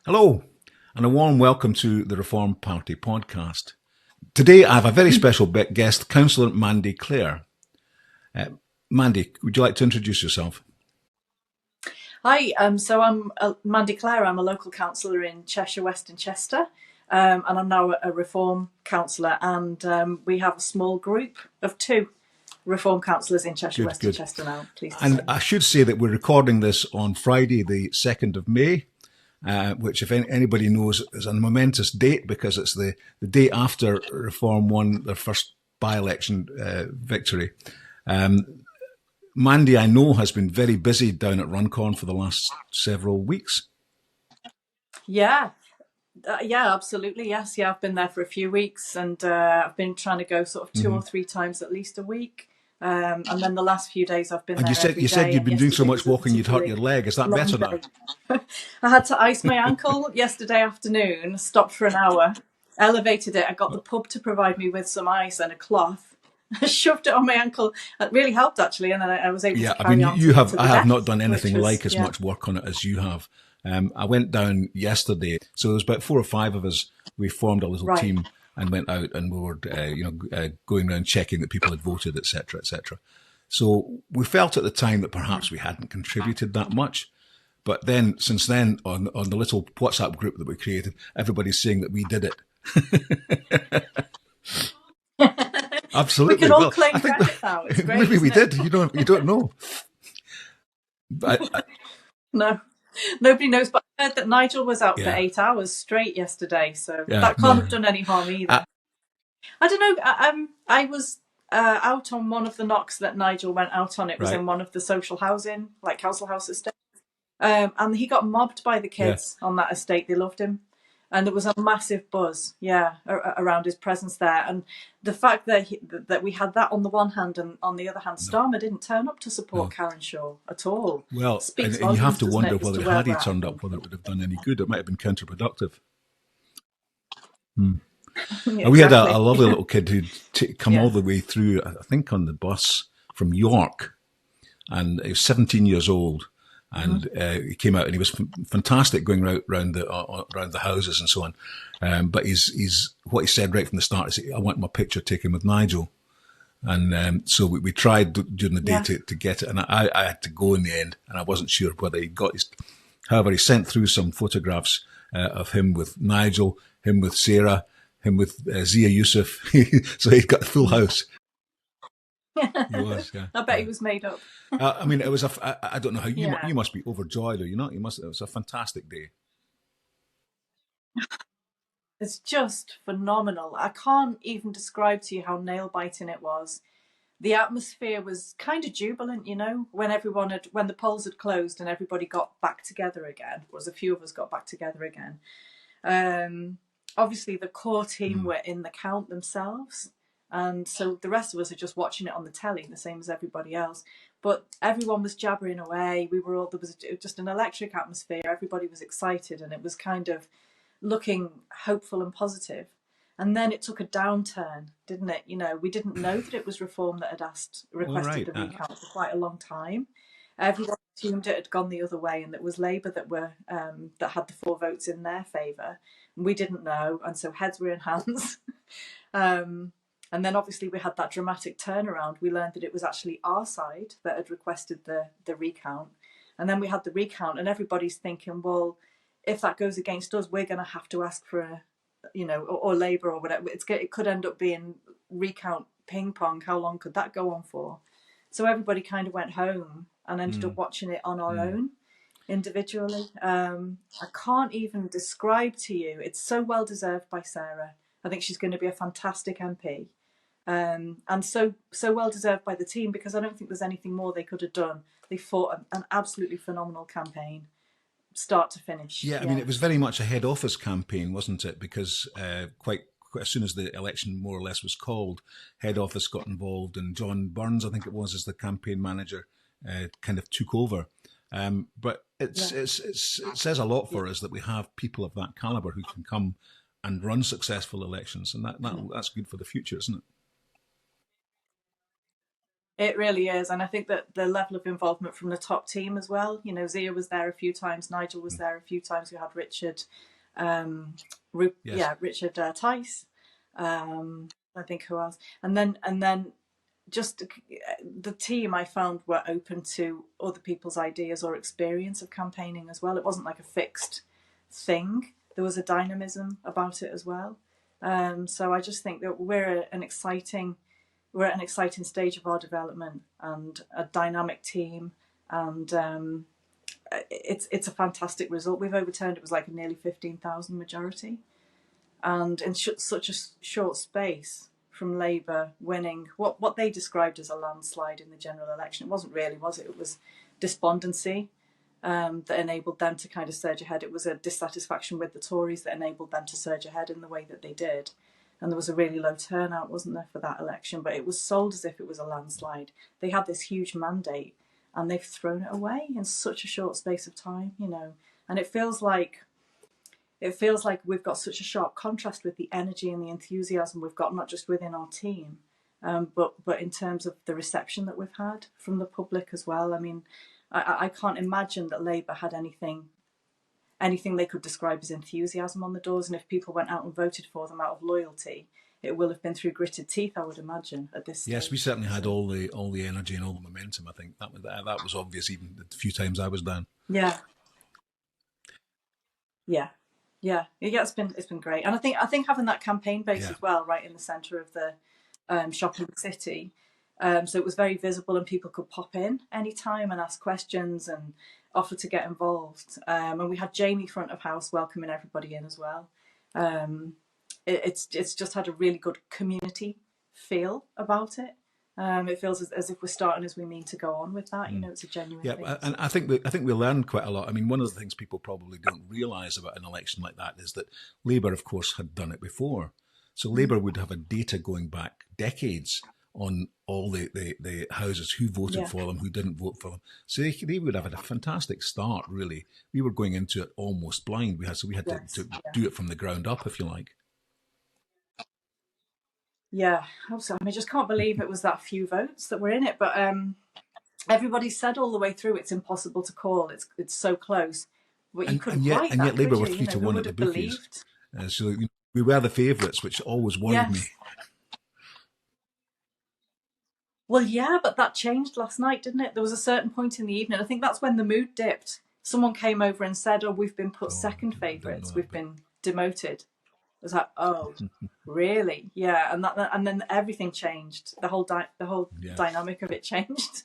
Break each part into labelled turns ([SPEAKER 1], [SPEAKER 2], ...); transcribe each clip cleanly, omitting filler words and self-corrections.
[SPEAKER 1] Hello, and a warm welcome to the Reform Party podcast. Today I have a very special guest, Councillor Mandy Clare. Mandy, would you like to introduce yourself?
[SPEAKER 2] Hi, so I'm Mandy Clare. I'm a local councillor in Cheshire West and Chester, and I'm now a Reform councillor, and we have a small group of 2 Reform councillors in Cheshire West and Chester now. Pleased to say.
[SPEAKER 1] I should say that we're recording this on Friday the 2nd of May, which if anybody knows is a momentous date because it's the day after Reform won their first by-election victory. Mandy, I know, has been very busy down at Runcorn for the last several weeks.
[SPEAKER 2] Yeah, absolutely. Yes, I've been there for a few weeks, and I've been trying to go sort of 2 or 3 times at least a week. And then the last few days I've been there every day.
[SPEAKER 1] You said you'd been doing so much walking you'd hurt your leg. Is that better now?
[SPEAKER 2] I had to ice my ankle yesterday afternoon, stopped for an hour, elevated it. I got the pub to provide me with some ice and a cloth. I shoved it on my ankle. It really helped, actually, and then I was able to carry on. I
[SPEAKER 1] have not done anything like as much work on it as you have. I went down yesterday, so there was about 4 or 5 of us. We formed a little team and went out, and we were, going around checking that people had voted, etc., etc. So we felt at the time that perhaps we hadn't contributed that much, but then since then, on the little WhatsApp group that we created, everybody's saying that we did it. Absolutely.
[SPEAKER 2] We can all claim credit now. It's great,
[SPEAKER 1] maybe we did. You don't know.
[SPEAKER 2] No. Nobody knows, but I heard that Nigel was out for 8 hours straight yesterday, so that can't have done any harm either. I don't know. I was out on one of the knocks that Nigel went out on. It was in one of the social housing, like council house estates, and he got mobbed by the kids on that estate. They loved him, and there was a massive buzz, around his presence there. And the fact that we had that on the one hand, and on the other hand, Starmer didn't turn up to support Karen Shaw at all.
[SPEAKER 1] Well, and you have to wonder whether had he turned up, whether it would have done any good. It might have been counterproductive. We had a lovely little kid who'd come all the way through, I think, on the bus from York, and he was 17 years old. And he came out and he was fantastic going around the houses and so on. But he's what he said right from the start is, I want my picture taken with Nigel. And so we tried during the day to get it. And I had to go in the end, and I wasn't sure whether he got his. However, he sent through some photographs of him with Nigel, him with Sarah, him with Zia Yusuf. So he'd got the full house.
[SPEAKER 2] He was, I bet he was made up.
[SPEAKER 1] I mean, it was I don't know how you must be overjoyed, or you not? It was a fantastic day.
[SPEAKER 2] It's just phenomenal. I can't even describe to you how nail-biting it was. The atmosphere was kind of jubilant, when when the polls had closed and everybody got back together again. There was a few of us got back together again. Obviously, the core team were in the count themselves. And so the rest of us are just watching it on the telly, the same as everybody else. But everyone was jabbering away. There was just an electric atmosphere. Everybody was excited, and it was kind of looking hopeful and positive. And then it took a downturn, didn't it? We didn't know that it was Reform that had requested the recount for quite a long time. Everyone assumed it had gone the other way, and it was Labour that had the 4 votes in their favour. We didn't know, and so heads were in hands. And then obviously we had that dramatic turnaround. We learned that it was actually our side that had requested the recount. And then we had the recount, and everybody's thinking, well, if that goes against us, we're going to have to ask for or Labour or whatever. It could end up being recount ping pong. How long could that go on for? So everybody kind of went home and ended up watching it on our own individually. I can't even describe to you. It's so well deserved by Sarah. I think she's going to be a fantastic MP. And so well deserved by the team, because I don't think there's anything more they could have done. They fought an absolutely phenomenal campaign, start to finish.
[SPEAKER 1] I mean, it was very much a head office campaign, wasn't it? Because quite as soon as the election more or less was called, head office got involved, and John Burns, I think it was, as the campaign manager, kind of took over. But it says a lot for us that we have people of that calibre who can come and run successful elections, and that's good for the future, isn't it?
[SPEAKER 2] It really is, and I think that the level of involvement from the top team as well. You know, Zia was there a few times, Nigel was there a few times. We had Richard,
[SPEAKER 1] Yes.
[SPEAKER 2] Richard Tice. I think who else, and then just the team I found were open to other people's ideas or experience of campaigning as well. It wasn't like a fixed thing. There was a dynamism about it as well. So I just think that we're at an exciting stage of our development and a dynamic team, and it's a fantastic result. We've overturned, it was like a nearly 15,000 majority, and in such a short space from Labour winning what they described as a landslide in the general election. It wasn't really, was it? It was despondency that enabled them to kind of surge ahead. It was a dissatisfaction with the Tories that enabled them to surge ahead in the way that they did. And there was a really low turnout, wasn't there, for that election? But it was sold as if it was a landslide. They had this huge mandate and they've thrown it away in such a short space of time, you know. And it feels like we've got such a sharp contrast with the energy and the enthusiasm we've got, not just within our team, but in terms of the reception that we've had from the public as well. I mean, I can't imagine that Labour had anything they could describe as enthusiasm on the doors, and if people went out and voted for them out of loyalty, it will have been through gritted teeth, I would imagine, at this stage.
[SPEAKER 1] Yes, we certainly had all the energy and all the momentum. I think that was obvious even the few times I was down.
[SPEAKER 2] Yeah. It's been great, and I think having that campaign base as well, right in the centre of the shopping city, so it was very visible and people could pop in anytime and ask questions and offer to get involved. And we had Jamie front of house welcoming everybody in as well. It's just had a really good community feel about it. It feels as if we're starting as we mean to go on with that. You know, it's a genuine thing.
[SPEAKER 1] And I think we learned quite a lot. I mean, one of the things people probably don't realise about an election like that is that Labour, of course, had done it before. So Labour would have a data going back decades on all the houses, who voted for them, who didn't vote for them. So they would have had a fantastic start, really. We were going into it almost blind. We had to do it from the ground up, if you like.
[SPEAKER 2] Yeah, also, I just can't believe it was that few votes that were in it. But everybody said all the way through, it's impossible to call. It's so close. But you couldn't write that,
[SPEAKER 1] and yet Labour were
[SPEAKER 2] you?
[SPEAKER 1] 3-1 at the bookies. So we were the favourites, which always worried me.
[SPEAKER 2] Well, yeah, but that changed last night, didn't it? There was a certain point in the evening. I think that's when the mood dipped. Someone came over and said, "Oh, we've been put second favourites. We've been demoted." I was like, "Oh, really?" Yeah, and then everything changed. The whole dynamic of it changed.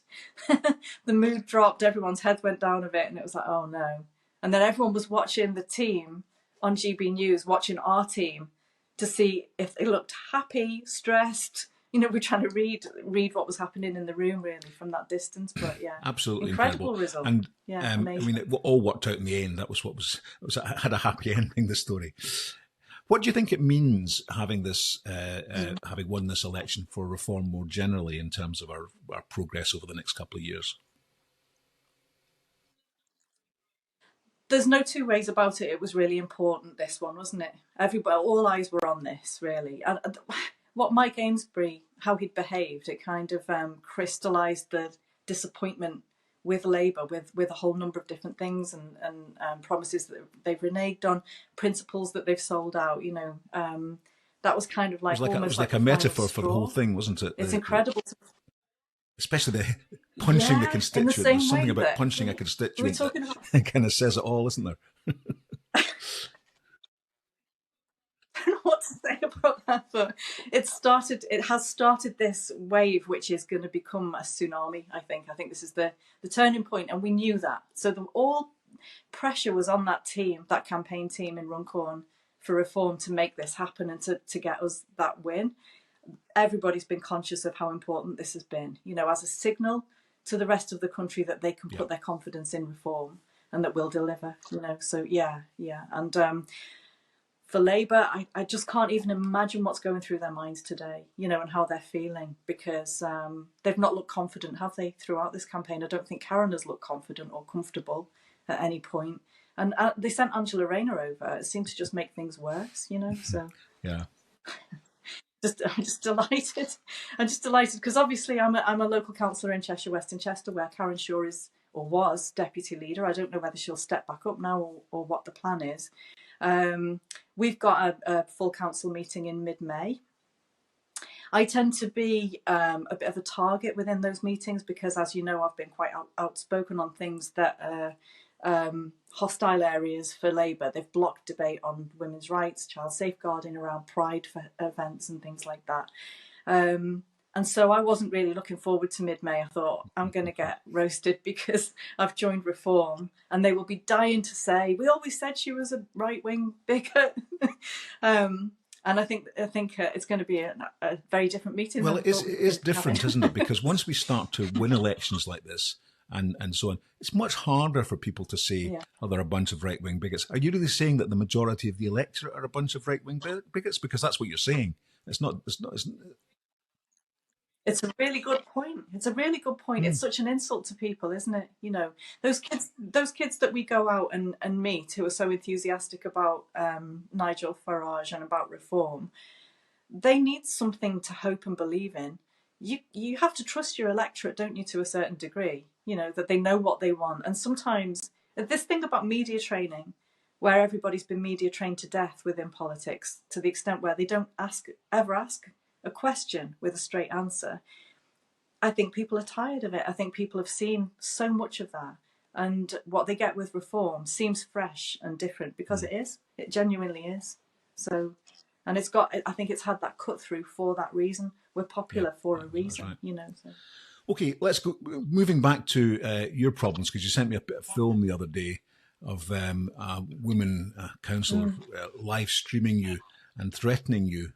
[SPEAKER 2] The mood dropped. Everyone's head went down a bit, and it was like, "Oh no!" And then everyone was watching the team on GB News, watching our team to see if they looked happy, stressed. You know, we're trying to read what was happening in the room, really, from that distance. But yeah,
[SPEAKER 1] absolutely
[SPEAKER 2] incredible result.
[SPEAKER 1] And I mean, it all worked out in the end. That was had a happy ending. The story. What do you think it means having this, having won this election for reform more generally in terms of our progress over the next couple of years?
[SPEAKER 2] There's no two ways about it. It was really important, this one, wasn't it? All eyes were on this, really. And what Mike Amesbury, how he'd behaved, it kind of crystallised the disappointment with Labour, with a whole number of different things and promises that they've reneged on, principles that they've sold out. You know, that was kind of like
[SPEAKER 1] it was like a metaphor for the whole thing, wasn't it?
[SPEAKER 2] It's incredible.
[SPEAKER 1] Especially the punching the constituent. There's something about punching a constituent that kind of says it all, isn't there?
[SPEAKER 2] I don't know what to say about that, but it has started this wave, which is going to become a tsunami. I think this is the turning point, and we knew that. So all pressure was on that team, that campaign team in Runcorn, for reform to make this happen and to get us that win. Everybody's been conscious of how important this has been, you know, as a signal to the rest of the country that they can put their confidence in reform and that we'll deliver, you know. So yeah. And for Labour, I just can't even imagine what's going through their minds today, you know, and how they're feeling, because they've not looked confident, have they, throughout this campaign? I don't think Karen has looked confident or comfortable at any point. And they sent Angela Rayner over. It seems to just make things worse, you know. So
[SPEAKER 1] yeah.
[SPEAKER 2] I'm just delighted. I'm just delighted because obviously I'm a local councillor in Cheshire West and Chester, where Karen Shaw is or was deputy leader. I don't know whether she'll step back up now or what the plan is. We've got a full council meeting in mid-May. I tend to be a bit of a target within those meetings because, as you know, I've been quite outspoken on things that are hostile areas for Labour. They've blocked debate on women's rights, child safeguarding around Pride for events and things like that. And so I wasn't really looking forward to mid-May. I thought, I'm going to get roasted because I've joined Reform and they will be dying to say, we always said she was a right-wing bigot. And I think it's going to be a very different meeting.
[SPEAKER 1] Well, it is different, isn't it? Because once we start to win elections like this and so on, it's much harder for people to say, oh, they're a bunch of right-wing bigots. Are you really saying that the majority of the electorate are a bunch of right-wing bigots? Because that's what you're saying. It's not.
[SPEAKER 2] It's a really good point. It's a really good point. It's such an insult to people, isn't it? You know, those kids that we go out and meet who are so enthusiastic about Nigel Farage and about Reform, they need something to hope and believe in. You have to trust your electorate, don't you, to a certain degree, you know, that they know what they want. And sometimes this thing about media training, where everybody's been media trained to death within politics, to the extent where they don't ever ask a question with a straight answer. I think people are tired of it. I think people have seen so much of that. And what they get with Reform seems fresh and different because it is. It genuinely is. So, and it's got, I think it's had that cut through for that reason. We're popular for a reason, right. You know. So.
[SPEAKER 1] Okay, let's go. Moving back to your problems, because you sent me a bit of film the other day of a woman councillor live streaming you and threatening you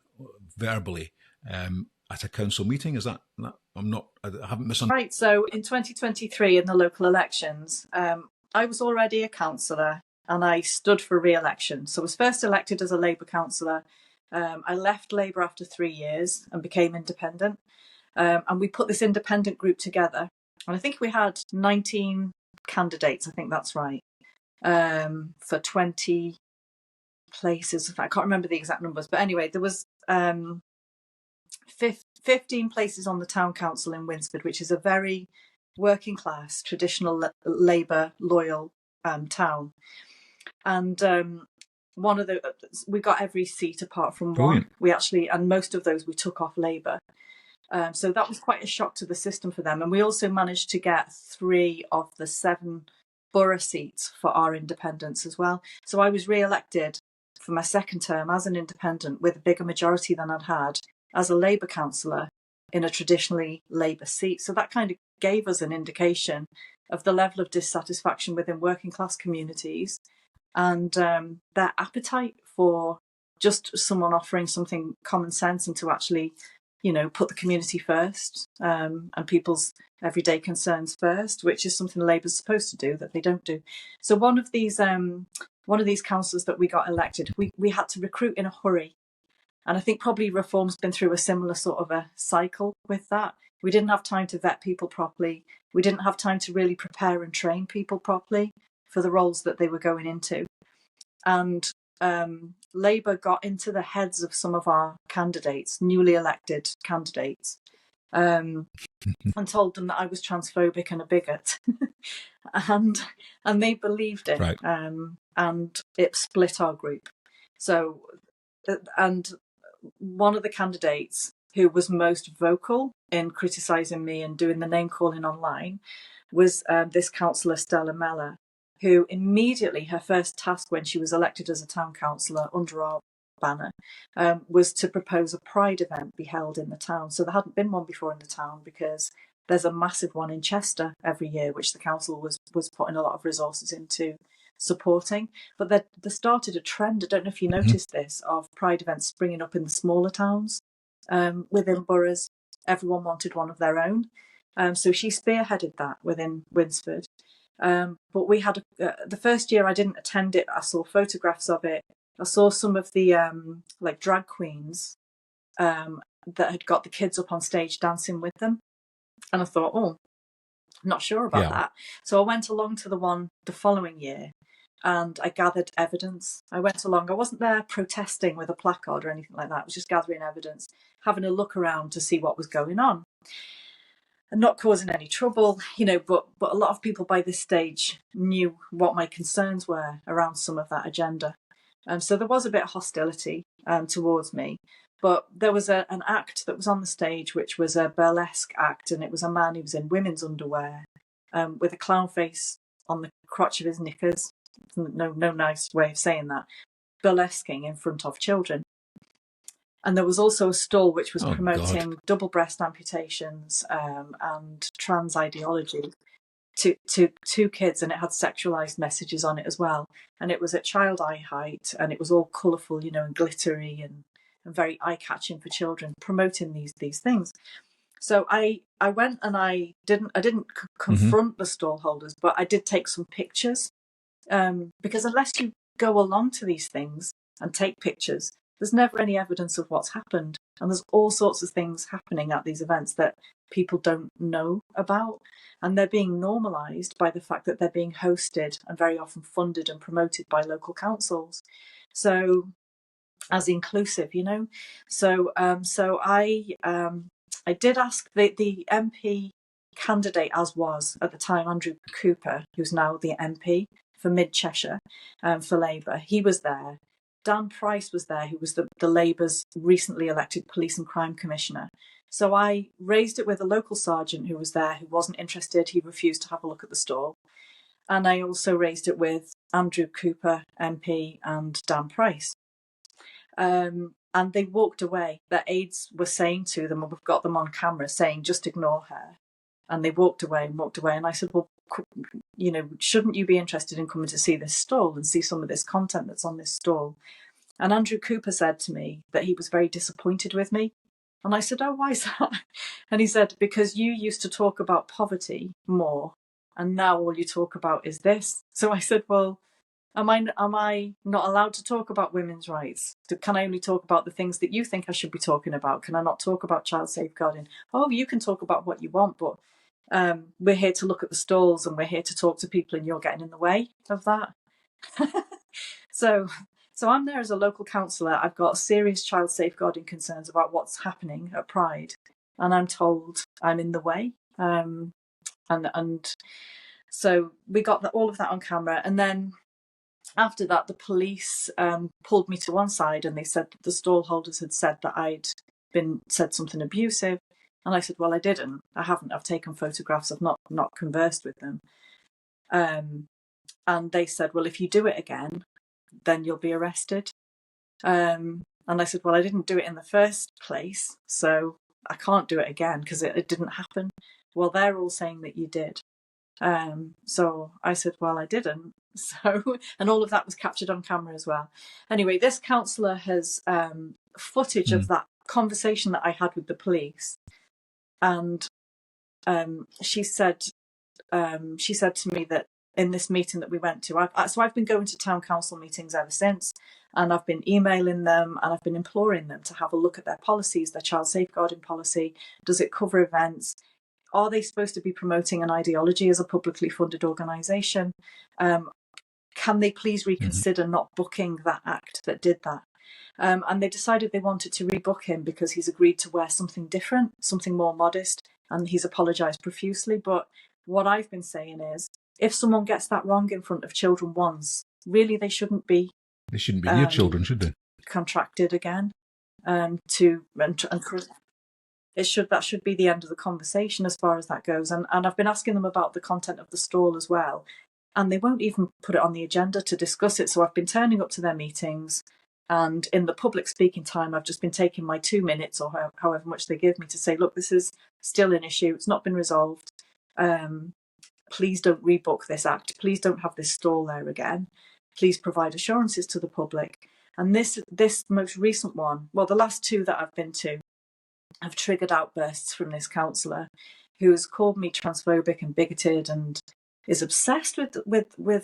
[SPEAKER 1] verbally at a council meeting. Is that I haven't misunderstood.
[SPEAKER 2] Right, so in 2023 in the local elections, I was already a councillor and I stood for re-election. So I was first elected as a Labour councillor. I left Labour after 3 years and became independent. And we put this independent group together. And I think we had 19 candidates, I think that's right, for 20 places. I can't remember the exact numbers, but anyway, there was 15 places on the town council in Winsford, which is a very working class, traditional Labour loyal town. And we got every seat apart from one. We actually, and most of those we took off Labour. So that was quite a shock to the system for them. And we also managed to get 3 of the 7 borough seats for our independents as well. So I was re-elected for my second term as an independent with a bigger majority than I'd had as a Labour councillor in a traditionally Labour seat. So that kind of gave us an indication of the level of dissatisfaction within working class communities and their appetite for just someone offering something common sense and to actually, you know, put the community first and people's everyday concerns first, which is something Labour's supposed to do that they don't do. So one of these councillors that we got elected, we had to recruit in a hurry. And I think probably Reform's been through a similar sort of a cycle with that. We didn't have time to vet people properly. We didn't have time to really prepare and train people properly for the roles that they were going into. And Labour got into the heads of some of our candidates, newly elected candidates, and told them that I was transphobic and a bigot. and they believed it.
[SPEAKER 1] Right.
[SPEAKER 2] And it split our group. So, and one of the candidates who was most vocal in criticising me and doing the name calling online was this councillor Stella Mellor, who immediately, her first task when she was elected as a town councillor under our banner was to propose a Pride event be held in the town. So there hadn't been one before in the town because there's a massive one in Chester every year, which the council was putting a lot of resources into supporting. But there started a trend, I don't know if you noticed this, of Pride events springing up in the smaller towns within boroughs. Everyone wanted one of their own. So she spearheaded that within Winsford. But we had the first year I didn't attend it. I saw photographs of it. I saw some of the like drag queens that had got the kids up on stage dancing with them, and I thought, oh, I'm not sure about that. So I went along to the one the following year, and I gathered evidence. I went along. I wasn't there protesting with a placard or anything like that. I was just gathering evidence, having a look around to see what was going on, and not causing any trouble, but a lot of people by this stage knew what my concerns were around some of that agenda. So there was a bit of hostility towards me. But there was an act that was on the stage, which was a burlesque act, and it was a man who was in women's underwear with a clown face on the crotch of his knickers. No nice way of saying that. Burlesquing in front of children. And there was also a stall which was promoting double breast amputations and trans ideology to kids, and it had sexualized messages on it as well. And it was at child eye height, and it was all colourful, and glittery and very eye-catching for children, promoting these things. So I went, and I didn't confront the stall holders, but I did take some pictures, because unless you go along to these things and take pictures, there's never any evidence of what's happened. And there's all sorts of things happening at these events that people don't know about. And they're being normalised by the fact that they're being hosted and very often funded and promoted by local councils. So, as inclusive, So I did ask the MP candidate, as was at the time, Andrew Cooper, who's now the MP for Mid Cheshire for Labour. He was there. Dan Price was there, who was the Labour's recently elected Police and Crime Commissioner. So I raised it with a local sergeant who was there, who wasn't interested. He refused to have a look at the stall. And I also raised it with Andrew Cooper, MP, and Dan Price. And they walked away. Their aides were saying to them, and we've got them on camera, saying, just ignore her. And they walked away. And I said, well, shouldn't you be interested in coming to see this stall and see some of this content that's on this stall? And Andrew Cooper said to me that he was very disappointed with me. And I said, oh, why is that? And he said, because you used to talk about poverty more, and now all you talk about is this. So I said, well, am I not allowed to talk about women's rights? Can I only talk about the things that you think I should be talking about? Can I not talk about child safeguarding? Oh, you can talk about what you want, but we're here to look at the stalls, and we're here to talk to people, and you're getting in the way of that. So I'm there as a local councillor. I've got serious child safeguarding concerns about what's happening at Pride, and I'm told I'm in the way. And so we got all of that on camera, and then after that, the police pulled me to one side, and they said that the stall holders had said that I'd said something abusive. And I said, well, I didn't. I haven't. I've taken photographs. I've not conversed with them. And they said, well, if you do it again, then you'll be arrested. And I said, well, I didn't do it in the first place, so I can't do it again because it didn't happen. Well, they're all saying that you did. So I said, well, I didn't. So, and all of that was captured on camera as well. Anyway, this councillor has footage of that conversation that I had with the police. And she said to me that in this meeting that we went to, I've been going to town council meetings ever since, and I've been emailing them, and I've been imploring them to have a look at their policies, their child safeguarding policy. Does it cover events? Are they supposed to be promoting an ideology as a publicly funded organisation? Can they please reconsider not booking that act that did that? And they decided they wanted to rebook him because he's agreed to wear something different, something more modest, and he's apologised profusely. But what I've been saying is, if someone gets that wrong in front of children once, really they shouldn't be.
[SPEAKER 1] They shouldn't be near children, should they?
[SPEAKER 2] Contracted again. That should be the end of the conversation as far as that goes. And I've been asking them about the content of the stall as well, and they won't even put it on the agenda to discuss it. So I've been turning up to their meetings, and in the public speaking time, I've just been taking my 2 minutes or however much they give me to say, look, this is still an issue. It's not been resolved. Please don't rebook this act. Please don't have this stall there again. Please provide assurances to the public. And this most recent one, well, the last two that I've been to, have triggered outbursts from this councillor who has called me transphobic and bigoted and is obsessed with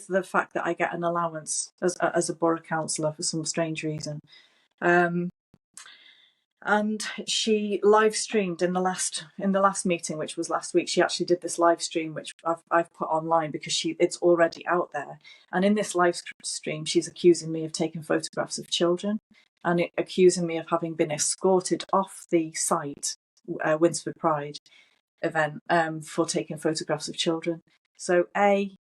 [SPEAKER 2] the fact that I get an allowance as a borough councillor for some strange reason. And And she live streamed in the last meeting, which was last week. She actually did this live stream, which I've put online because it's already out there. And in this live stream, she's accusing me of taking photographs of children, and accusing me of having been escorted off the site, Winsford Pride event, for taking photographs of children. So A,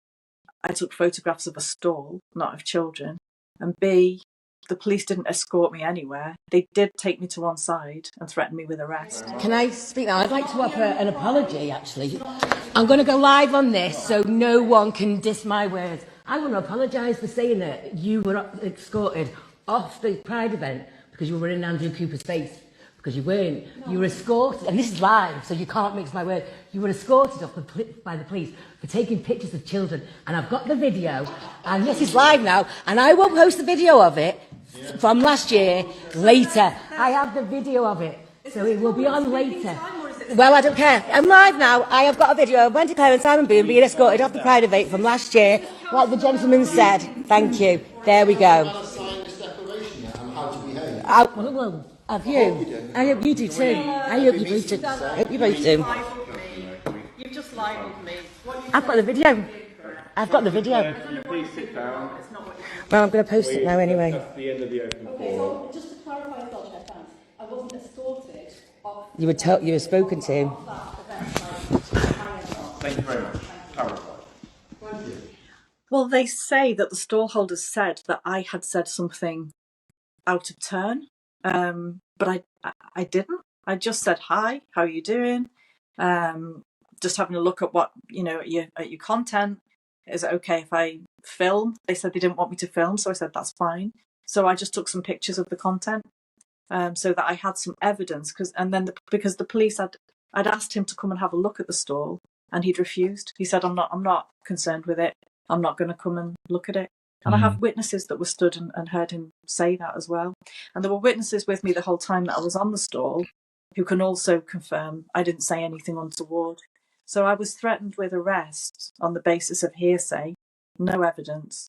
[SPEAKER 2] I took photographs of a stall, not of children, and B, the police didn't escort me anywhere. They did take me to one side and threaten me with arrest.
[SPEAKER 3] Can I speak now? I'd like to offer an apology, actually. I'm going to go live on this so no one can diss my words. I want to apologise for saying that you were escorted off the Pride event because you were in Andrew Cooper's face. Because you weren't. You were escorted, and this is live, so you can't mix my words. You were escorted off by the police for taking pictures of children. And I've got the video, and this is live now, and I will post the video of it from last year later. I have the video of it, so it will be on later. Well, I don't care. I'm live now. I have got a video of Mandy Clare and Simon Boone being escorted off the Pride event from last year, like the gentleman said. Thank you. There we go. Have you? I hope you do too. I hope you both do. I hope you both do.
[SPEAKER 2] You've just libelled me.
[SPEAKER 3] I've got the video. I've got the video.
[SPEAKER 4] Please sit down.
[SPEAKER 3] Well, I'm going to post it now anyway.
[SPEAKER 4] That's the end of the open
[SPEAKER 5] Okay, so just to clarify as well, Chair Fans, I wasn't escorted off.
[SPEAKER 3] You were spoken to.
[SPEAKER 4] Thank you very much. Clarified. Thank you.
[SPEAKER 2] Well, they say that the stallholders said that I had said something out of turn, but I didn't. I just said, hi, how are you doing? Just having a look at what, at your content. Is it okay if I film? They said they didn't want me to film, so I said that's fine. So I just took some pictures of the content, so that I had some evidence. Because the police I'd asked him to come and have a look at the stall, and he'd refused. He said, I'm not concerned with it. I'm not going to come and look at it. And I have witnesses that were stood and heard him say that as well. And there were witnesses with me the whole time that I was on the stall who can also confirm I didn't say anything untoward. So I was threatened with arrest on the basis of hearsay, no evidence,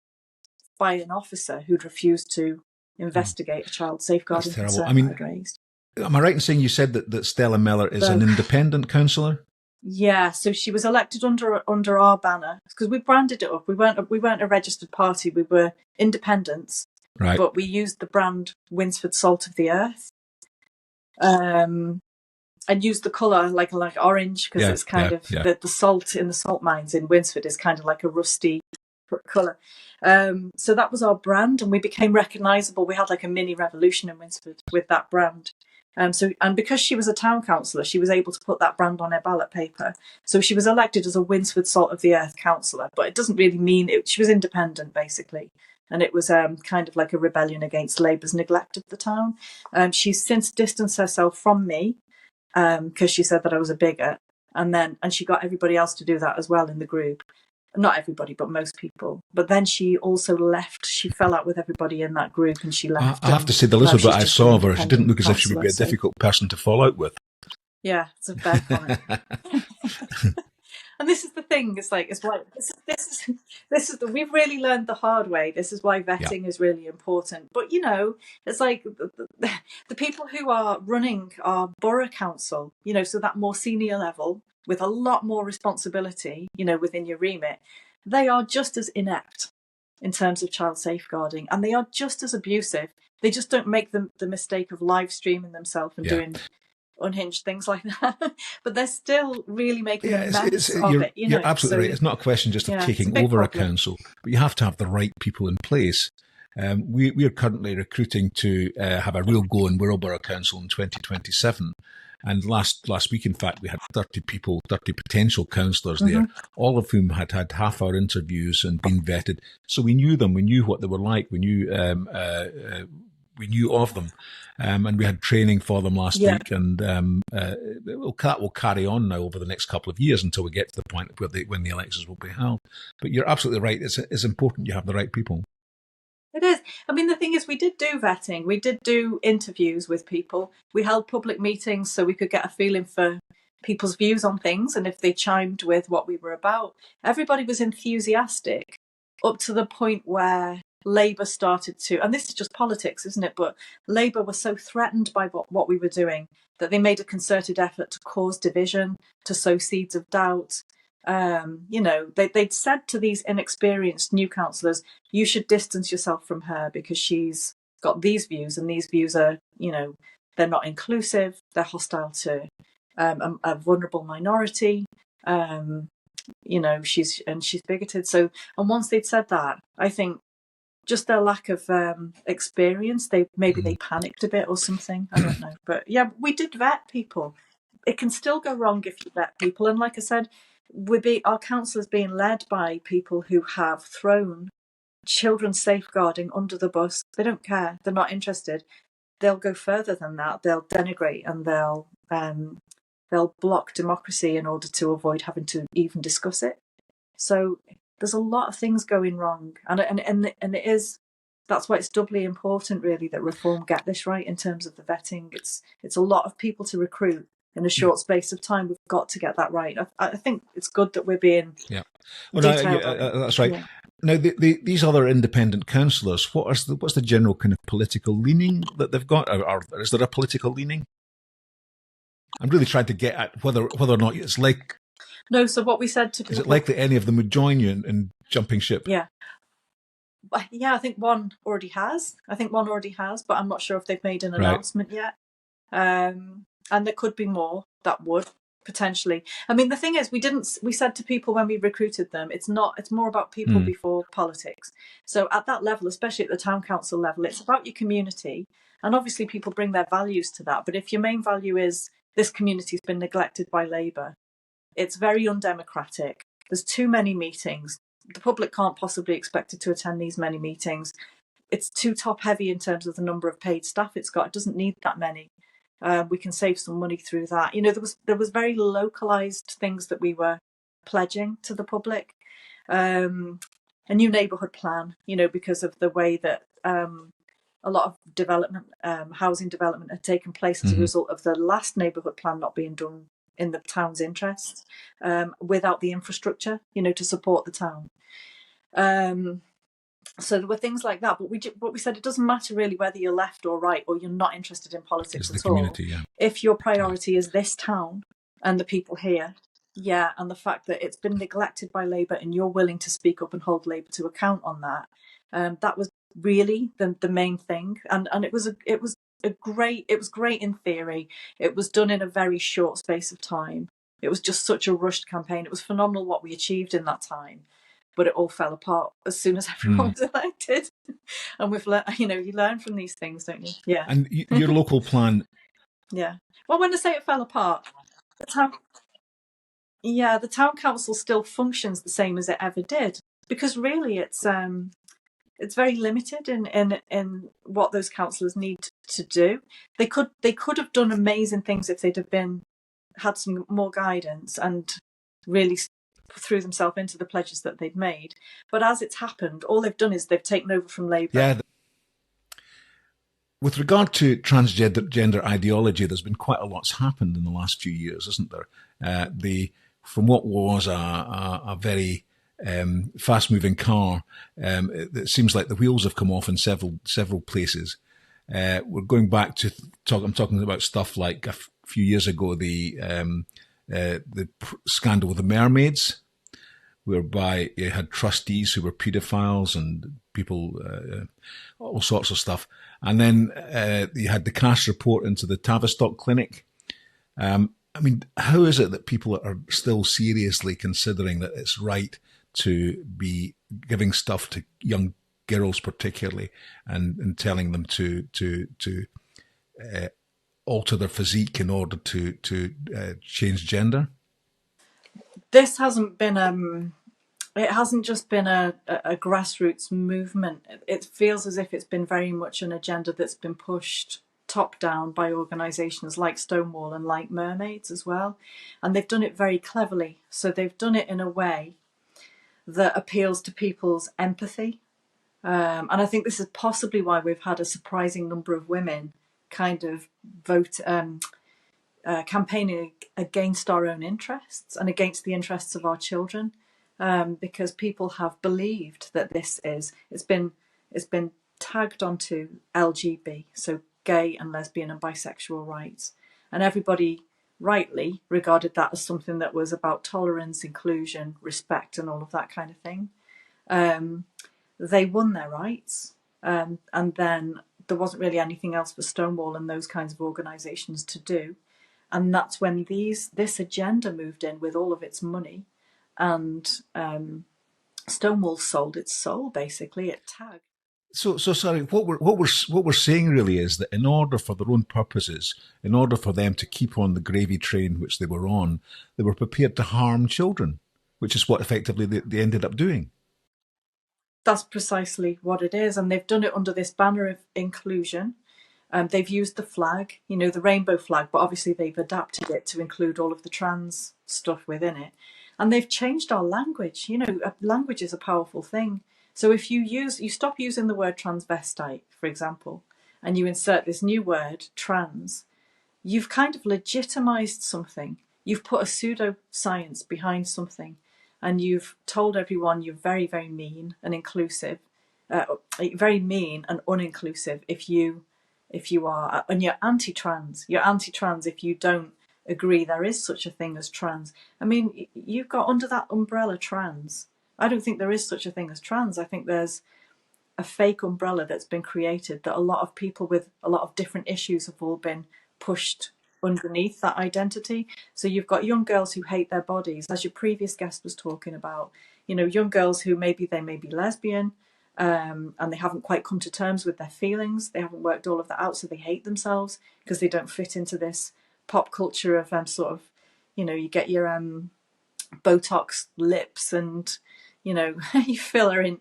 [SPEAKER 2] by an officer who'd refused to investigate a child safeguarding concern I'd raised.
[SPEAKER 1] Am I right in saying you said that Stella Miller is an independent councillor?
[SPEAKER 2] Yeah, so she was elected under our banner because we branded it up. We weren't a registered party. We were independents,
[SPEAKER 1] right?
[SPEAKER 2] But we used the brand Winsford Salt of the Earth, and used the colour like orange because it's kind of the salt in the salt mines in Winsford is kind of like a rusty colour. So that was our brand, and we became recognisable. We had like a mini revolution in Winsford with that brand. And because she was a town councillor, she was able to put that brand on her ballot paper. So she was elected as a Winsford Salt of the Earth councillor, but it doesn't really mean it. She was independent, basically. And it was kind of like a rebellion against Labour's neglect of the town. She's since distanced herself from me because she said that I was a bigot. And she got everybody else to do that as well in the group. Not everybody, but most people. But then she also left. She fell out with everybody in that group and she left.
[SPEAKER 1] I have to say, the little bit I saw of her, she didn't look as if she would be a difficult person to fall out with.
[SPEAKER 2] Yeah, it's a fair comment. And this is the thing. It's like we've really learned the hard way. This is why vetting is really important. But it's like the people who are running our borough council, so that more senior level with a lot more responsibility, within your remit, they are just as inept in terms of child safeguarding, and they are just as abusive. They just don't make the mistake of live streaming themselves and doing unhinged things like that, but they're still really making a mess of it.
[SPEAKER 1] You're absolutely right. It's not a question just of taking over a council, but you have to have the right people in place. We are currently recruiting to have a real go in Wirral Borough Council in 2027. And last week, in fact, we had 30 potential councillors there, all of whom had half-hour interviews and been vetted. So we knew them, we knew what they were like, we knew of them, and we had training for them last week. And that will carry on now over the next couple of years until we get to the point when the elections will be held. But you're absolutely right; it's important you have the right people.
[SPEAKER 2] It is. I mean, the thing is, we did do vetting. We did do interviews with people. We held public meetings so we could get a feeling for people's views on things and if they chimed with what we were about. Everybody was enthusiastic up to the point where Labour started to, and this is just politics, isn't it? But Labour were so threatened by what we were doing that they made a concerted effort to cause division, to sow seeds of doubt. They'd said to these inexperienced new councillors, you should distance yourself from her because she's got these views, and these views are, they're not inclusive, they're hostile to a vulnerable minority. She's bigoted. So, and once they'd said that, I think just their lack of experience, they panicked a bit or something. I don't know, but yeah, we did vet people. It can still go wrong if you vet people, and like I said, our councillors being led by people who have thrown children's safeguarding under the bus. They don't care. They're not interested. They'll go further than that. They'll denigrate and they'll block democracy in order to avoid having to even discuss it. So there's a lot of things going wrong, and it is. That's why it's doubly important, really, that Reform get this right in terms of the vetting. It's a lot of people to recruit in a short space of time. We've got to get that right. I think it's good that we're being detailed.
[SPEAKER 1] That's right.
[SPEAKER 2] Yeah.
[SPEAKER 1] Now, these other independent councillors, what's the general kind of political leaning that they've got? Or is there a political leaning? I'm really trying to get at whether or not it's like.
[SPEAKER 2] No, so what we said to people.
[SPEAKER 1] Is it likely any of them would join you in jumping ship?
[SPEAKER 2] Yeah. Yeah, I think one already has. But I'm not sure if they've made an announcement yet. And there could be more that would potentially. I mean, the thing is, we said to people when we recruited them, it's more about people before politics. So at that level, especially at the town council level, it's about your community. And obviously people bring their values to that. But if your main value is this community's been neglected by Labour, it's very undemocratic. There's too many meetings. The public can't possibly expect it to attend these many meetings. It's too top heavy in terms of the number of paid staff it's got. It doesn't need that many. We can save some money through that. There was very localised things that we were pledging to the public. A new neighbourhood plan, because of the way that a lot of development, housing development had taken place as a result of the last neighbourhood plan not being done in the town's interests, without the infrastructure, to support the town. So there were things like that, but we said it doesn't matter really whether you're left or right or you're not interested in politics at all. Yeah. If your priority is this town and the people here, and the fact that it's been neglected by Labour and you're willing to speak up and hold Labour to account on that, that was really the main thing. And it was great in theory. It was done in a very short space of time. It was just such a rushed campaign. It was phenomenal what we achieved in that time, but it all fell apart as soon as everyone was elected. And we've learned, you learn from these things, don't you? Yeah.
[SPEAKER 1] And your local plan.
[SPEAKER 2] Yeah. Well, when I say it fell apart, the town council still functions the same as it ever did, because really it's very limited in what those councillors need to do. They could have done amazing things if they'd have had some more guidance and really threw themselves into the pledges that they'd made. But as it's happened, all they've done is they've taken over from Labour.
[SPEAKER 1] Yeah. With regard to transgender ideology, there's been quite a lot's happened in the last few years, isn't there? From what was a very fast-moving car, it seems like the wheels have come off in several places. We're going back to I'm talking about stuff like a few years ago, the scandal with the mermaids, whereby you had trustees who were paedophiles and people, all sorts of stuff. And then you had the cash report into the Tavistock clinic. I mean, how is it that people are still seriously considering that it's right to be giving stuff to young girls particularly and telling them to alter their physique in order to change gender?
[SPEAKER 2] This hasn't been it hasn't just been a grassroots movement. It feels as if it's been very much an agenda that's been pushed top down by organisations like Stonewall and like Mermaids as well. And they've done it very cleverly. So they've done it in a way that appeals to people's empathy. And I think this is possibly why we've had a surprising number of women kind of campaigning against our own interests and against the interests of our children, because people have believed that it's been it's been tagged onto LGB, so gay and lesbian and bisexual rights. And everybody rightly regarded that as something that was about tolerance, inclusion, respect, and all of that kind of thing. They won their rights, and then there wasn't really anything else for Stonewall and those kinds of organisations to do. And that's when this agenda moved in with all of its money, and Stonewall sold its soul, basically, at tag.
[SPEAKER 1] So sorry. What we're saying really is that in order for their own purposes, in order for them to keep on the gravy train which they were on, they were prepared to harm children, which is what effectively they ended up doing.
[SPEAKER 2] That's precisely what it is, and they've done it under this banner of inclusion. They've used the flag, the rainbow flag, but obviously they've adapted it to include all of the trans stuff within it. And they've changed our language. Language is a powerful thing. So if you stop using the word transvestite, for example, and you insert this new word, trans, you've kind of legitimized something. You've put a pseudoscience behind something, and you've told everyone you're very, very mean and inclusive, very mean and uninclusive if you are, and you're anti-trans. You're anti-trans if you don't agree there is such a thing as trans. I mean, you've got under that umbrella trans. I don't think there is such a thing as trans. I think there's a fake umbrella that's been created that a lot of people with a lot of different issues have all been pushed underneath that identity. So you've got young girls who hate their bodies, as your previous guest was talking about, young girls who may be lesbian, and they haven't quite come to terms with their feelings. They haven't worked all of that out, so they hate themselves because they don't fit into this pop culture of you get your Botox lips and you filler in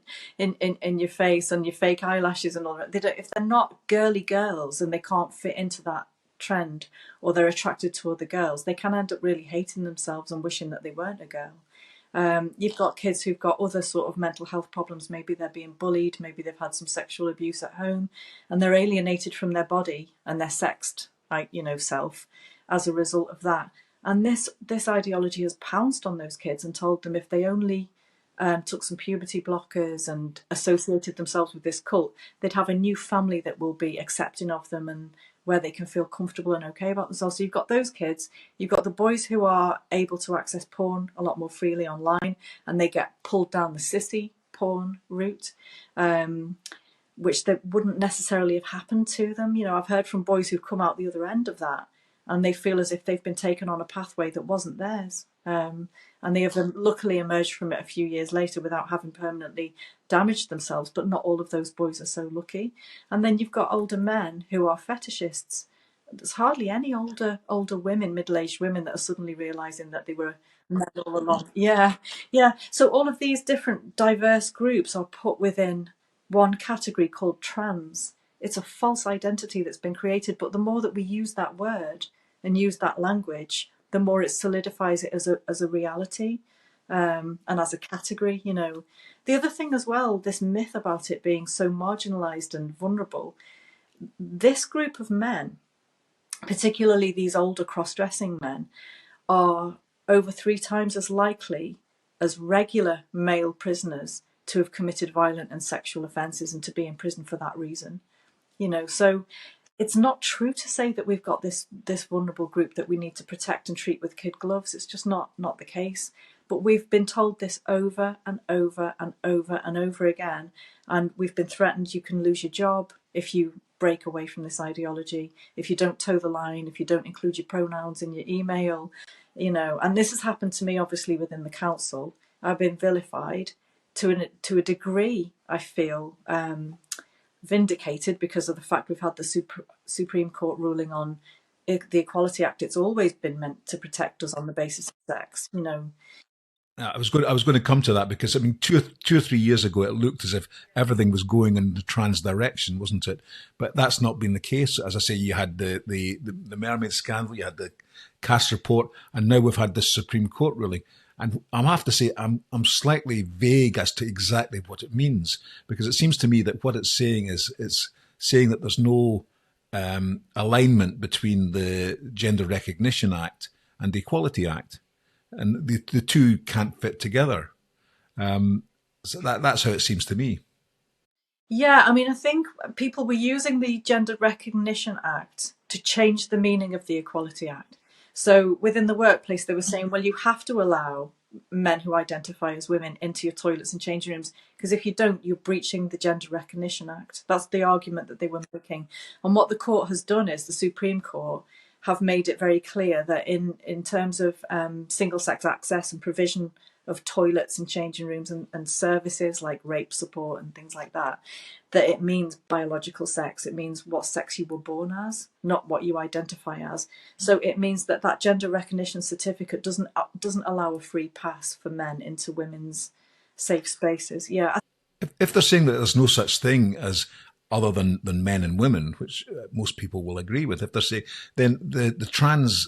[SPEAKER 2] your face and your fake eyelashes and all that. If they're not girly girls and they can't fit into that trend, or they're attracted to other girls, they can end up really hating themselves and wishing that they weren't a girl. You've got kids who've got other sort of mental health problems. Maybe they're being bullied, maybe they've had some sexual abuse at home, and they're alienated from their body and their sexed self as a result of that. And this ideology has pounced on those kids and told them if they only took some puberty blockers and associated themselves with this cult, they'd have a new family that will be accepting of them and where they can feel comfortable and okay about themselves. So you've got those kids, you've got the boys who are able to access porn a lot more freely online, and they get pulled down the sissy porn route, which they wouldn't necessarily have happened to them. I've heard from boys who've come out the other end of that, and they feel as if they've been taken on a pathway that wasn't theirs. And they have luckily emerged from it a few years later without having permanently damaged themselves, but not all of those boys are so lucky. And then you've got older men who are fetishists. There's hardly any older women, middle-aged women, that are suddenly realising that they were men all along. Yeah. So all of these different diverse groups are put within one category called trans. It's a false identity that's been created, but the more that we use that word and use that language, the more it solidifies it as a reality, and as a category. The other thing as well, this myth about it being so marginalised and vulnerable, this group of men, particularly these older cross-dressing men, are over 3 times as likely as regular male prisoners to have committed violent and sexual offences and to be in prison for that reason. So it's not true to say that we've got this vulnerable group that we need to protect and treat with kid gloves. It's just not the case. But we've been told this over and over and over and over again. And we've been threatened you can lose your job if you break away from this ideology, if you don't toe the line, if you don't include your pronouns in your email, And this has happened to me, obviously, within the council. I've been vilified to a degree, I feel, vindicated because of the fact we've had the Supreme Court ruling on the Equality Act. It's always been meant to protect us on the basis of sex,
[SPEAKER 1] I was going to come to that because 2 or 3 years ago it looked as if everything was going in the trans direction, wasn't it? But that's not been the case. As I say, you had the mermaid scandal, you had the Cass report, and now we've had this Supreme Court ruling. And I have to say, I'm slightly vague as to exactly what it means, because it seems to me that what it's saying is it's saying that there's no alignment between the Gender Recognition Act and the Equality Act, and the two can't fit together. So that's how it seems to me.
[SPEAKER 2] Yeah, I mean, I think people were using the Gender Recognition Act to change the meaning of the Equality Act. So within the workplace, they were saying, well, you have to allow men who identify as women into your toilets and changing rooms, because if you don't, you're breaching the Gender Recognition Act. That's the argument that they were making. And what the court has done is, the Supreme Court have made it very clear that in terms of single-sex access and provision of toilets and changing rooms and services like rape support and things like that, that it means biological sex. It means what sex you were born as, not what you identify as. So it means that that gender recognition certificate doesn't allow a free pass for men into women's safe spaces. Yeah.
[SPEAKER 1] If they're saying that there's no such thing as other than men and women, which most people will agree with, if they're saying, then the trans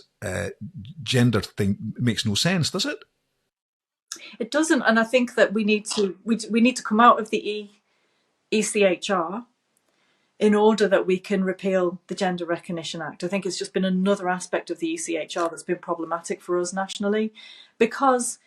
[SPEAKER 1] gender thing makes no sense, does it?
[SPEAKER 2] It doesn't, and I think that we need to come out of the ECHR in order that we can repeal the Gender Recognition Act. I think it's just been another aspect of the ECHR that's been problematic for us nationally, because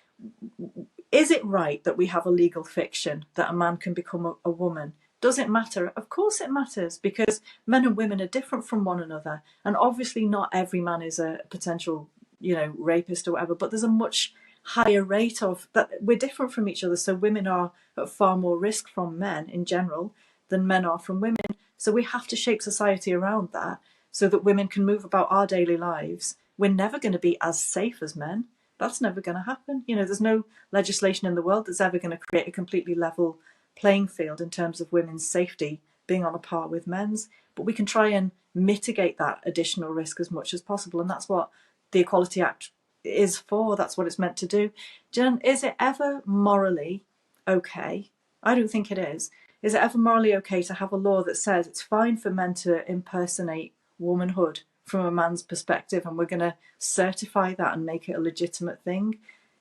[SPEAKER 2] is it right that we have a legal fiction that a man can become a woman? Does it matter? Of course it matters, because men and women are different from one another, and obviously not every man is a potential, rapist or whatever, but there's a much higher rate of that. We're different from each other, so women are at far more risk from men in general than men are from women. So we have to shape society around that so that women can move about our daily lives. We're never going to be as safe as men. That's never going to happen. There's no legislation in the world that's ever going to create a completely level playing field in terms of women's safety being on a par with men's. But we can try and mitigate that additional risk as much as possible. And that's what the Equality Act is for. That's what it's meant to do. Jen, is it ever morally okay? I don't think it is. Is it ever morally okay to have a law that says it's fine for men to impersonate womanhood from a man's perspective, and we're going to certify that and make it a legitimate thing?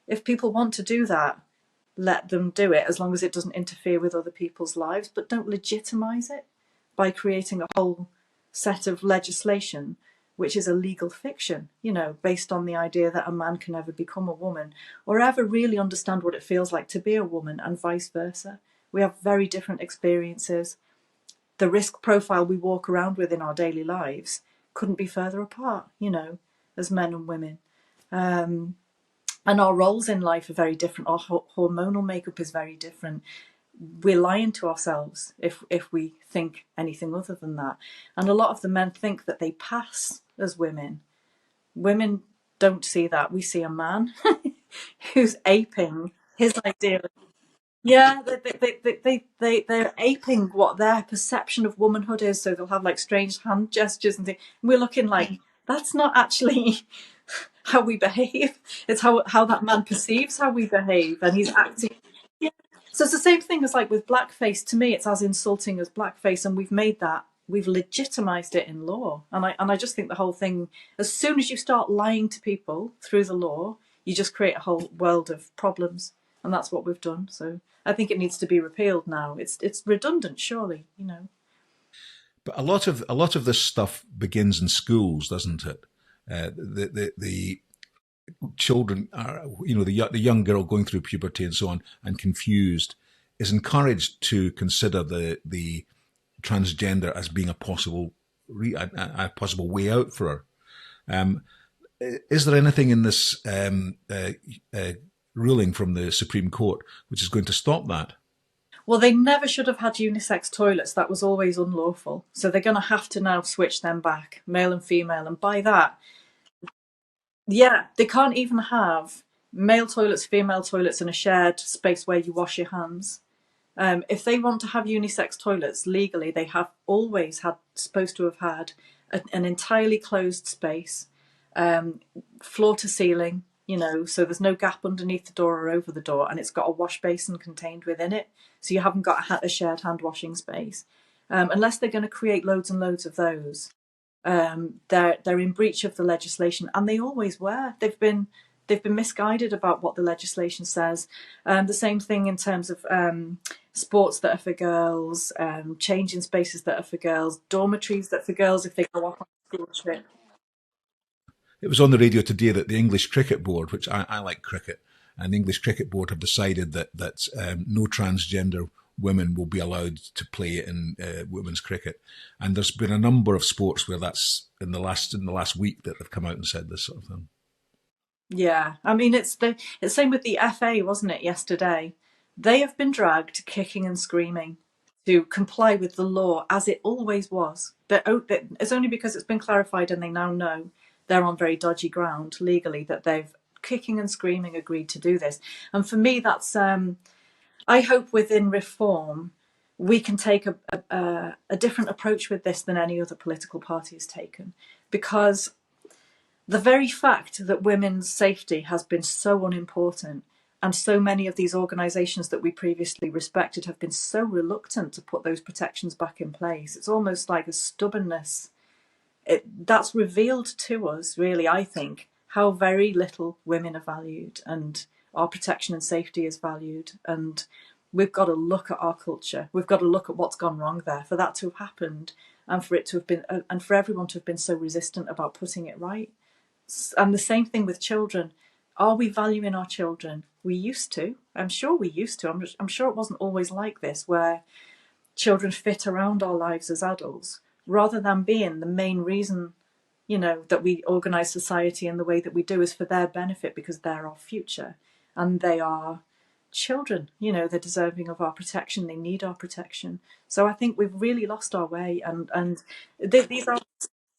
[SPEAKER 2] If people want to do that, let them do it, as long as it doesn't interfere with other people's lives, but don't legitimise it by creating a whole set of legislation which is a legal fiction, based on the idea that a man can never become a woman or ever really understand what it feels like to be a woman, and vice versa. We have very different experiences. The risk profile we walk around with in our daily lives couldn't be further apart, as men and women. And our roles in life are very different. Our hormonal makeup is very different. We're lying to ourselves if we think anything other than that. And a lot of the men think that they pass as women. Women don't see that. We see a man who's aping his idea. Yeah, they're aping what their perception of womanhood is. So they'll have like strange hand gestures and things. And we're looking like, that's not actually how we behave. It's how that man perceives how we behave, and he's acting. Yeah. So it's the same thing as like with blackface. To me, it's as insulting as blackface, and we've legitimised it in law. And I just think the whole thing, as soon as you start lying to people through the law, you just create a whole world of problems, and that's what we've done. So I think it needs to be repealed now. It's redundant, surely,
[SPEAKER 1] But a lot of this stuff begins in schools, doesn't it? The children are, the young girl going through puberty and so on, and confused, is encouraged to consider the transgender as being a possible way out for her. Is there anything in this ruling from the Supreme Court which is going to stop that?
[SPEAKER 2] Well, they never should have had unisex toilets. That was always unlawful. So they're going to have to now switch them back, male and female. And by that, yeah, they can't even have male toilets, female toilets, and a shared space where you wash your hands. If they want to have unisex toilets legally, they have always supposed to have had an entirely closed space, floor to ceiling, so there's no gap underneath the door or over the door, and it's got a wash basin contained within it. So you haven't got a shared hand washing space. Unless they're going to create loads and loads of those, they're in breach of the legislation, and they always were. They've been misguided about what the legislation says. The same thing in terms of sports that are for girls, changing spaces that are for girls, dormitories that are for girls if they go off on a school trip.
[SPEAKER 1] It was on the radio today that the English Cricket Board, which I like cricket, and the English Cricket Board have decided that no transgender women will be allowed to play in women's cricket. And there's been a number of sports where that's in the last week that they've come out and said this sort of thing.
[SPEAKER 2] Yeah, I mean, it's the same with the FA, wasn't it, yesterday? They have been dragged kicking and screaming to comply with the law as it always was. It's only because it's been clarified and they now know they're on very dodgy ground legally that they've kicking and screaming agreed to do this. And for me, that's I hope within reform we can take a different approach with this than any other political party has taken, because the very fact that women's safety has been so unimportant, and so many of these organisations that we previously respected have been so reluctant to put those protections back in place, it's almost like a stubbornness. That's revealed to us, really, I think, how very little women are valued and our protection and safety is valued. And we've got to look at our culture. We've got to look at what's gone wrong there for that to have happened, and for it to have been, and for everyone to have been so resistant about putting it right. And the same thing with children. Are we valuing our children? We used to. I'm sure we used to. I'm sure it wasn't always like this, where children fit around our lives as adults, rather than being the main reason, that we organise society in the way that we do is for their benefit, because they're our future and they are children. They're deserving of our protection. They need our protection. So I think we've really lost our way, and these are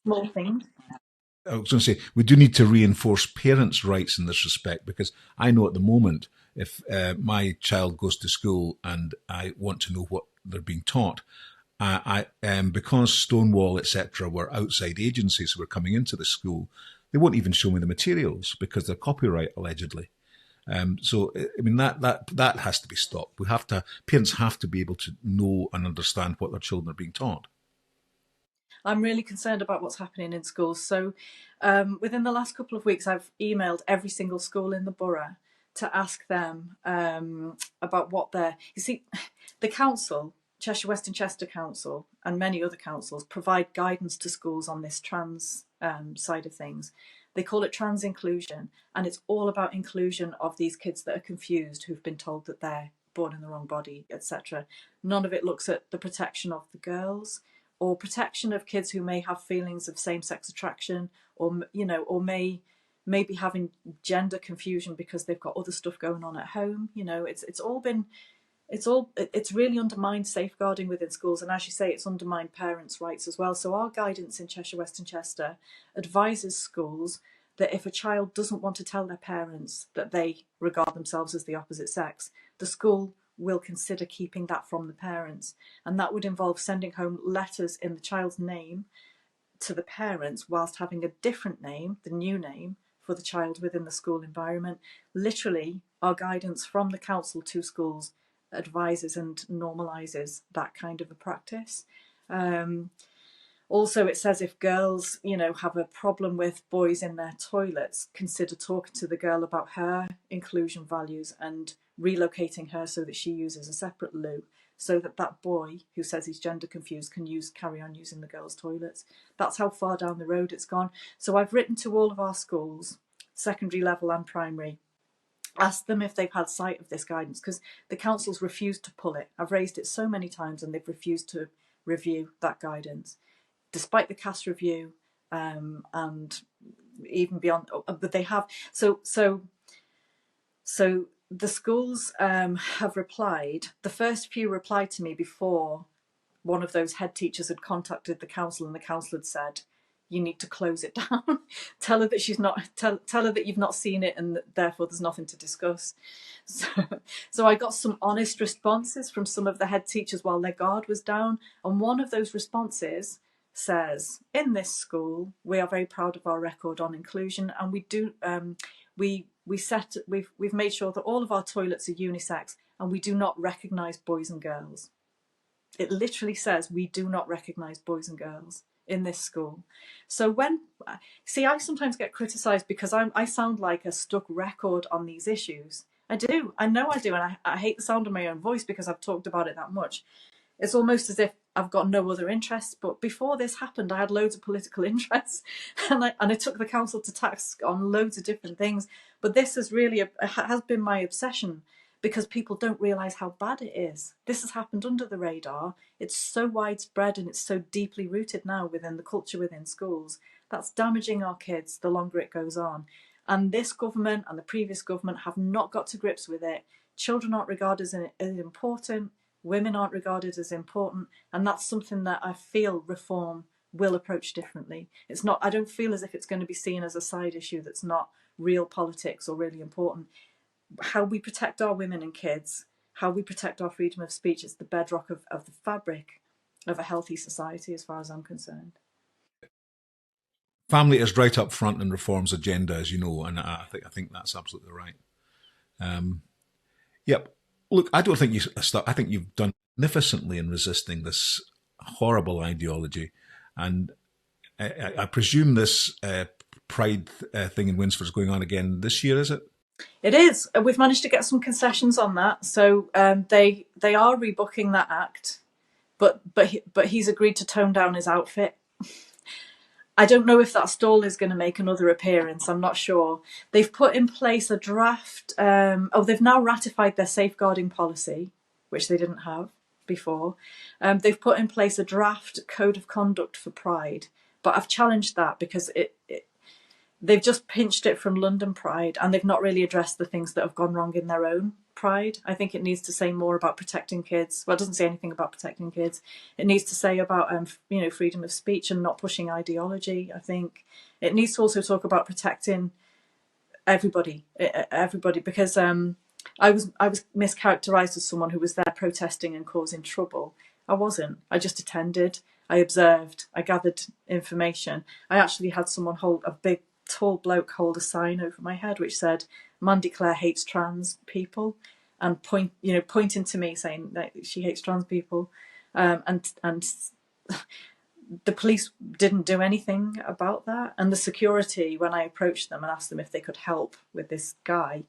[SPEAKER 2] small things.
[SPEAKER 1] I was going to say, we do need to reinforce parents' rights in this respect, because I know at the moment, if my child goes to school and I want to know what they're being taught, because Stonewall, etc., were outside agencies who were coming into the school, they won't even show me the materials because they're copyright, allegedly. So, I mean, that has to be stopped. Parents have to be able to know and understand what their children are being taught.
[SPEAKER 2] I'm really concerned about what's happening in schools. So within the last couple of weeks, I've emailed every single school in the borough to ask them about what you see, the council, Cheshire West and Chester Council, and many other councils provide guidance to schools on this trans side of things. They call it trans inclusion, and it's all about inclusion of these kids that are confused, who've been told that they're born in the wrong body, etc. None of it looks at the protection of the girls, or protection of kids who may have feelings of same-sex attraction, or may be having gender confusion because they've got other stuff going on at home. It's really undermined safeguarding within schools, and as you say, it's undermined parents' rights as well. So our guidance in Cheshire West and Chester advises schools that if a child doesn't want to tell their parents that they regard themselves as the opposite sex, the school will consider keeping that from the parents, and that would involve sending home letters in the child's name to the parents whilst having a different name, the new name, for the child within the school environment. Literally, our guidance from the council to schools advises and normalises that kind of a practice. Also, it says if girls, have a problem with boys in their toilets, consider talking to the girl about her inclusion values and relocating her so that she uses a separate loo, so that boy who says he's gender confused can carry on using the girls' toilets. That's how far down the road it's gone. So I've written to all of our schools, secondary level and primary, asked them if they've had sight of this guidance, because the council's refused to pull it. I've raised it so many times and they've refused to review that guidance, despite the CAS review, and even beyond. But they have. So the schools have replied. The first few replied to me before one of those head teachers had contacted the council, and the council had said, "You need to close it down. Tell her that she's not. Tell her that you've not seen it, and that therefore there's nothing to discuss." So I got some honest responses from some of the head teachers while their guard was down, and one of those responses says, "In this school, we are very proud of our record on inclusion, and we do. We've made sure that all of our toilets are unisex, and we do not recognise boys and girls." It literally says we do not recognise boys and girls in this school. So I sometimes get criticised because I sound like a stuck record on these issues. I do. I know I do, and I hate the sound of my own voice because I've talked about it that much. It's almost as if I've got no other interests. But before this happened, I had loads of political interests, and I took the council to task on loads of different things. But this has really has been my obsession, because people don't realise how bad it is. This has happened under the radar. It's so widespread and it's so deeply rooted now within the culture within schools. That's damaging our kids the longer it goes on. And this government and the previous government have not got to grips with it. Children aren't regarded as important. Women aren't regarded as important. And that's something that I feel reform will approach differently. It's not, I don't feel as if it's going to be seen as a side issue that's not real politics or really important. How we protect our women and kids, how we protect our freedom of speech, is the bedrock of the fabric of a healthy society, as far as I'm concerned.
[SPEAKER 1] Family is right up front in reform's agenda, as you know, and I think that's absolutely right. Yep. Look, I don't think I think you've done magnificently in resisting this horrible ideology, and I presume this Pride thing in Windsor is going on again this year, is it?
[SPEAKER 2] It is. We've managed to get some concessions on that, so they are rebooking that act, but he's agreed to tone down his outfit. I don't know if that stall is going to make another appearance. I'm not sure. They've put in place a draft. They've now ratified their safeguarding policy, which they didn't have before. They've put in place a draft code of conduct for Pride, but I've challenged that because they've just pinched it from London Pride, and they've not really addressed the things that have gone wrong in their own Pride. I think it needs to say more about protecting kids. Well, it doesn't say anything about protecting kids. It needs to say about freedom of speech and not pushing ideology. I think it needs to also talk about protecting everybody, because I was mischaracterized as someone who was there protesting and causing trouble. I wasn't. I just attended. I observed. I gathered information. I actually had someone hold a big, tall bloke hold a sign over my head which said Mandy Clare hates trans people, and pointing to me saying that she hates trans people, and the police didn't do anything about that. And the security, when I approached them and asked them if they could help with this guy,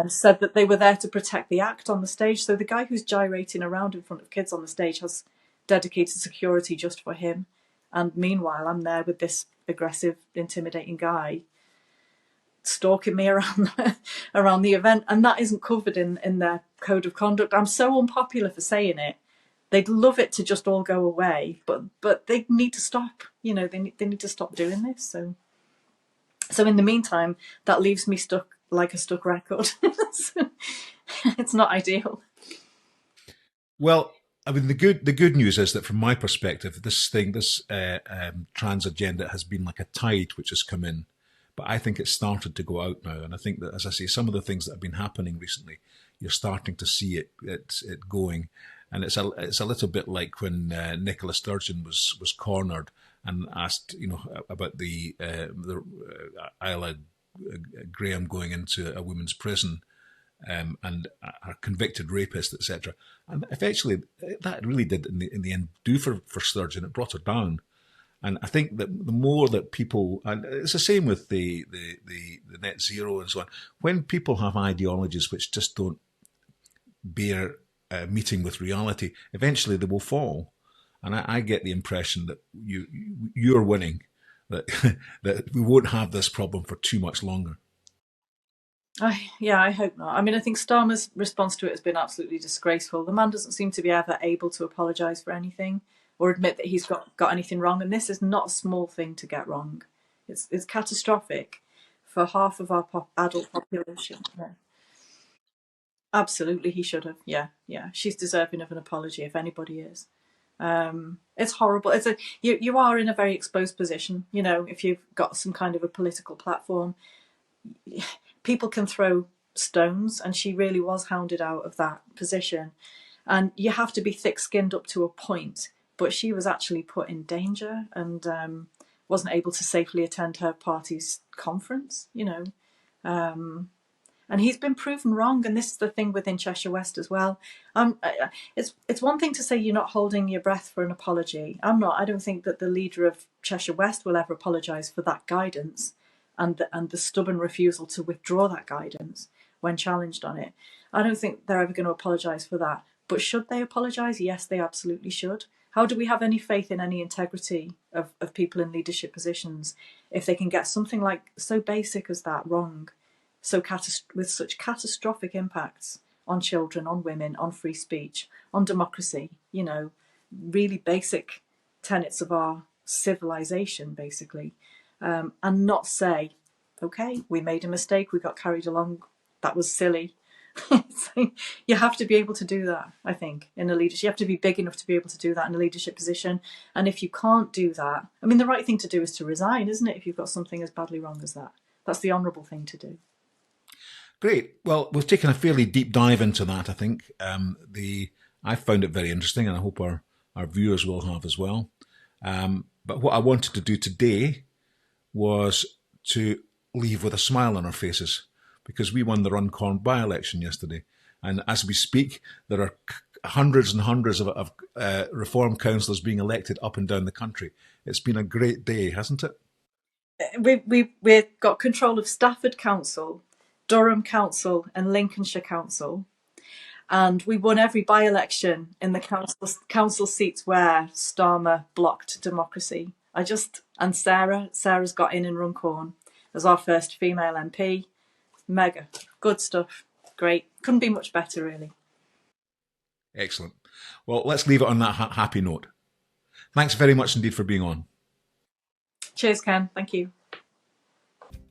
[SPEAKER 2] said that they were there to protect the act on the stage. So the guy who's gyrating around in front of kids on the stage has dedicated security just for him, and meanwhile I'm there with this aggressive, intimidating guy stalking me around the event, and that isn't covered in their code of conduct. I'm so unpopular for saying it. They'd love it to just all go away, but they need to stop. They need to stop doing this. So in the meantime, that leaves me stuck like a stuck record. It's not ideal.
[SPEAKER 1] Well, I mean, the good news is that from my perspective, this trans agenda has been like a tide which has come in, but I think it's started to go out now. And I think that, as I say, some of the things that have been happening recently, you're starting to see it going. And it's a little bit like when Nicola Sturgeon was cornered and asked, about the Isla Graham going into a women's prison, and a convicted rapist, etc. And eventually, that really did in the end do for Sturgeon. It brought her down. And I think that the more that people, and it's the same with the net zero and so on, when people have ideologies which just don't bear meeting with reality, eventually they will fall. And I get the impression that you're winning, that that we won't have this problem for too much longer.
[SPEAKER 2] I hope not. I mean, I think Starmer's response to it has been absolutely disgraceful. The man doesn't seem to be ever able to apologise for anything or admit that he's got anything wrong. And this is not a small thing to get wrong. It's catastrophic for half of our adult population. Yeah. Absolutely, he should have. Yeah. She's deserving of an apology, if anybody is. It's horrible. You are in a very exposed position. If you've got some kind of a political platform, people can throw stones, and she really was hounded out of that position. And you have to be thick-skinned up to a point, but she was actually put in danger and wasn't able to safely attend her party's conference, and he's been proven wrong. And this is the thing within Cheshire West as well. It's one thing to say you're not holding your breath for an apology. I'm not. I don't think that the leader of Cheshire West will ever apologise for that guidance and the stubborn refusal to withdraw that guidance when challenged on it. I don't think they're ever going to apologise for that. But should they apologise? Yes, they absolutely should. How do we have any faith in any integrity of people in leadership positions if they can get something like so basic as that wrong, with such catastrophic impacts on children, on women, on free speech, on democracy, you know, really basic tenets of our civilization, basically, and not say, okay, we made a mistake, we got carried along, that was silly. So you have to be able to do that, I think, in a leadership. You have to be big enough to be able to do that in a leadership position. And if you can't do that, I mean, the right thing to do is to resign, isn't it, if you've got something as badly wrong as that? That's the honourable thing to do.
[SPEAKER 1] Great. Well, we've taken a fairly deep dive into that, I think. I found it very interesting, and I hope our viewers will have as well. But what I wanted to do today was to leave with a smile on our faces, because we won the Runcorn by-election yesterday. And as we speak, there are hundreds and hundreds of Reform councillors being elected up and down the country. It's been a great day, hasn't it?
[SPEAKER 2] We've got control of Stafford Council, Durham Council and Lincolnshire Council. And we won every by-election in the council seats where Starmer blocked democracy. And Sarah's got in Runcorn as our first female MP. Mega. Good stuff. Great. Couldn't be much better, really.
[SPEAKER 1] Excellent. Well, let's leave it on that happy note. Thanks very much indeed for being on.
[SPEAKER 2] Cheers, Ken. Thank you.